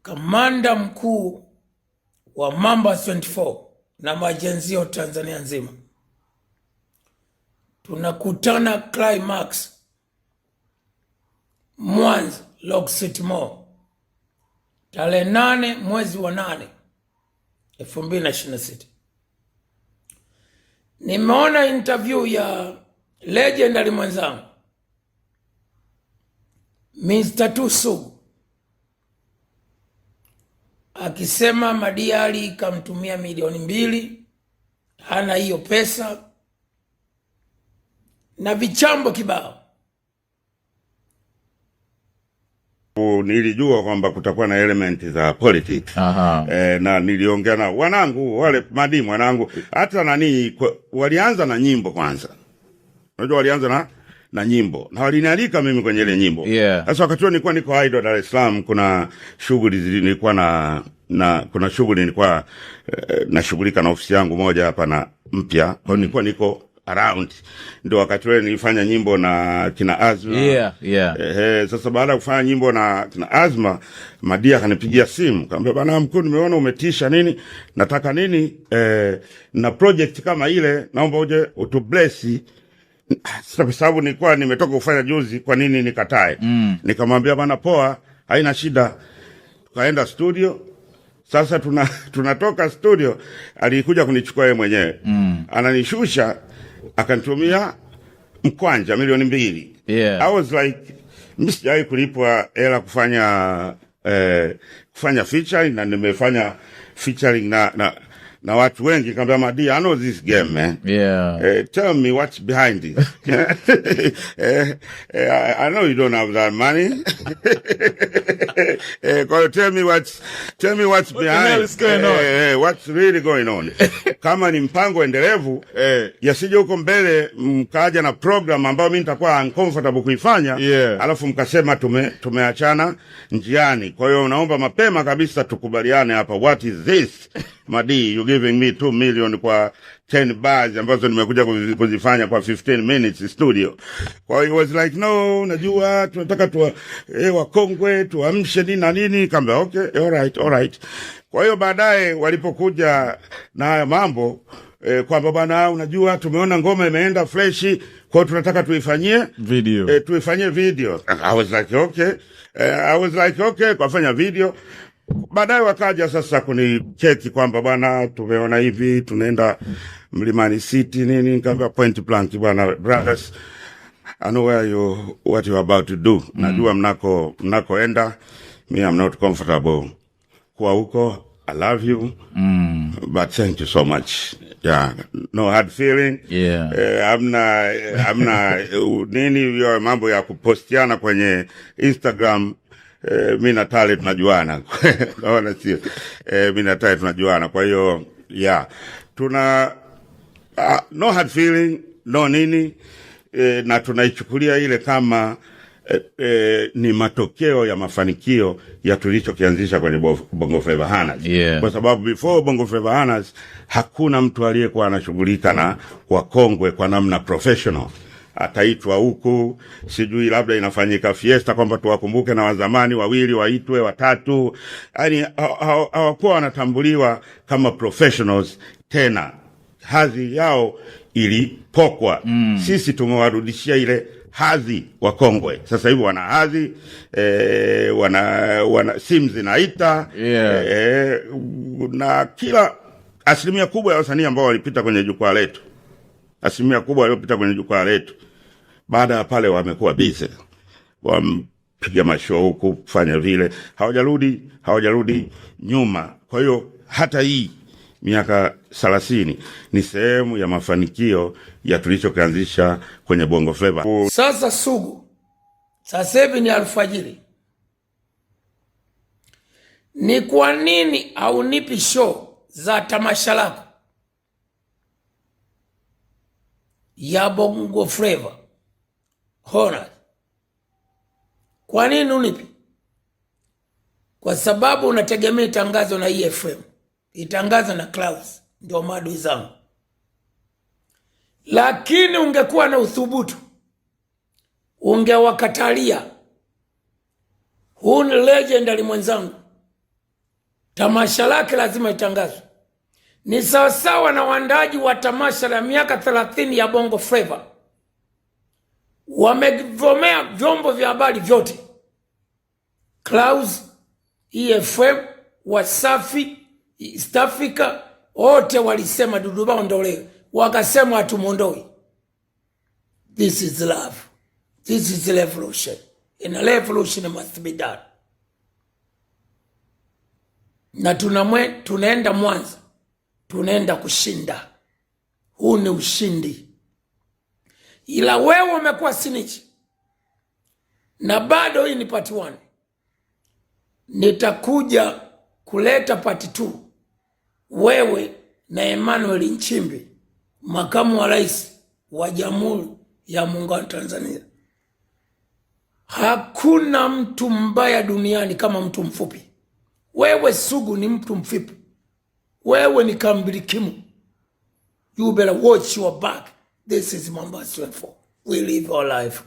kamanda mkuu wa Mamba 24 na majenzio Tanzania nzima, tunakutana Climax Mwanza Log City Mall tarehe 8 mwezi wa 8 2026. Nimeona interview ya legendary mwenzangu Mr. Tusu akisema Madiali kamtumia milioni 2, hana hiyo pesa na vichambo kibao. Nilijua kwamba kutakuwa na element za politics. Na niliongea na wanangu wale madimu wanangu, hata nani walianza na nyimbo kwanza. Unajua walianza na nyimbo na walinialika mimi kwenye ile nyimbo. Sasa wakati huo nilikuwa niko Idol Dar es Salaam, kuna shughuli nilikuwa kuna shughuli nilikuwa nashughulika na ofisi yangu moja hapa na mpya. Kwa nilikuwa niko around, ndio wakati ule nilifanya nyimbo na kina Azma. Sasa baada ya kufanya nyimbo na kina Azma, Madia akanipigia simu, kaambia bana mkuu, nimeona umetisha nini, nataka nini na project kama ile, naomba uje utubless. Sasa kwa sababu nilikuwa nimetoka kufanya juzi, kwa nini nikatae? Nikamwambia bana poa, haina shida. Tukaenda studio. Sasa tunatoka studio, alikuja kunichukua yeye mwenyewe. Ananishusha, akanitumia mkwanja milioni 2. I was like, msijai kulipwa hela kufanya featuring, na nimefanya featuring na watu wengi. Kamba Madi, I know this game, man. Tell me what's behind this. I know you don't have that money. Tell me what's behind. What the hell is going on? What's really going on? Kama ni mpango endelevu, yasije huko mbele mkaja na program ambayo mimi nitakuwa uncomfortable kuifanya, alafu mkasema tumeachana njiani. Kwa hiyo naomba mapema kabisa tukubaliane hapa, what is this? Madi, you giving me 2 million kwa 10 bars ambazo nimekuja kuzifanya kwa 15 minutes studio. Kwa hiyo was like, no, najua tunataka wakongwe tuamshe nini na nini. Kamba okay, all right. Kwa hiyo baadaye walipokuja na haya mambo kwamba bana, unajua tumeona ngoma imeenda fresh, kwa hiyo tunataka tuifanyie video. I was like okay, kwa fanya video. Baadaye wakaja sasa kunicheki kwamba bwana, tumeona hivi tunaenda Mlimani City nini. Nikamwambia point blank, bwana brothers, I know what you're about to do. Najua mnakoenda. Me, I'm not comfortable kwa huko. I love you. But thank you so much. No hard feeling. Amna nini ya mambo ya kupostiana kwenye Instagram. Mimi na Tale tunajuana. Naona sio. Mimi na Tale tunajuana. Kwa hiyo tuna no hard feeling, no nini, na tunaichukulia ile kama ni matokeo ya mafanikio ya tulichokianzisha kwenye Bongo Flava Hanas. Kwa sababu before Bongo Flava Hanas hakuna mtu aliyekuwa anashughulika na wakongwe kwa namna professional. Ataitwa huku, sijui labda inafanyika fiesta kwamba tuwakumbuke na wazamani wawili waitwe watatu. Yaani hawakuwa wanatambuliwa kama professionals tena. Hadhi yao ilipokwa. Sisi tumewarudishia ile hadhi wakongwe. Sasa hivi wana hadhi, wana simu zinaita, na kila asilimia kubwa ya wasanii ambao walipita kwenye jukwaa letu, baada ya pale wamekuwa busy, wampiga mashow huku, kufanya vile, hawajarudi nyuma. Kwa hiyo hata hii miaka 30 ni sehemu ya mafanikio ya tulichokianzisha kwenye Bongo Flava. Sasa Sugu, sasa hivi ni alfajiri, ni kwa nini haunipi show za tamasha lako ya Bongo Flava Honor? Kwa nini unipi? Kwa sababu unategemea tangazo na EFM, itangazo na Clouds, ndio maadui zangu. Lakini ungekuwa na uthubutu, ungewakatalia. Huu ni legendary mwenzangu tamasha lake lazima itangazwe. Ni sawasawa na waandaji wa tamasha la miaka 30 ya Bongo Flava. Wamevomea vyombo vya habari vyote. Clouds, EFM, Wasafi, East Africa, wote walisema Dudu Baya ondolewe. Wakasema hatumuondoi. This is love. This is revolution. And a revolution must be done. Na tunaenda Mwanza. Tunaenda kushinda. Huu ni ushindi. Ila wewe umekuwa snitch. Na bado hii ni part 1. Nitakuja kuleta part 2. Wewe na Emmanuel Nchimbi, makamu wa rais wa Jamhuri ya Muungano wa Tanzania. Hakuna mtu mbaya duniani kama mtu mfupi. Wewe Sugu ni mtu mfupi. Wewe ni kambilikimu. You better watch your back. This is Mamba 24. We live our life.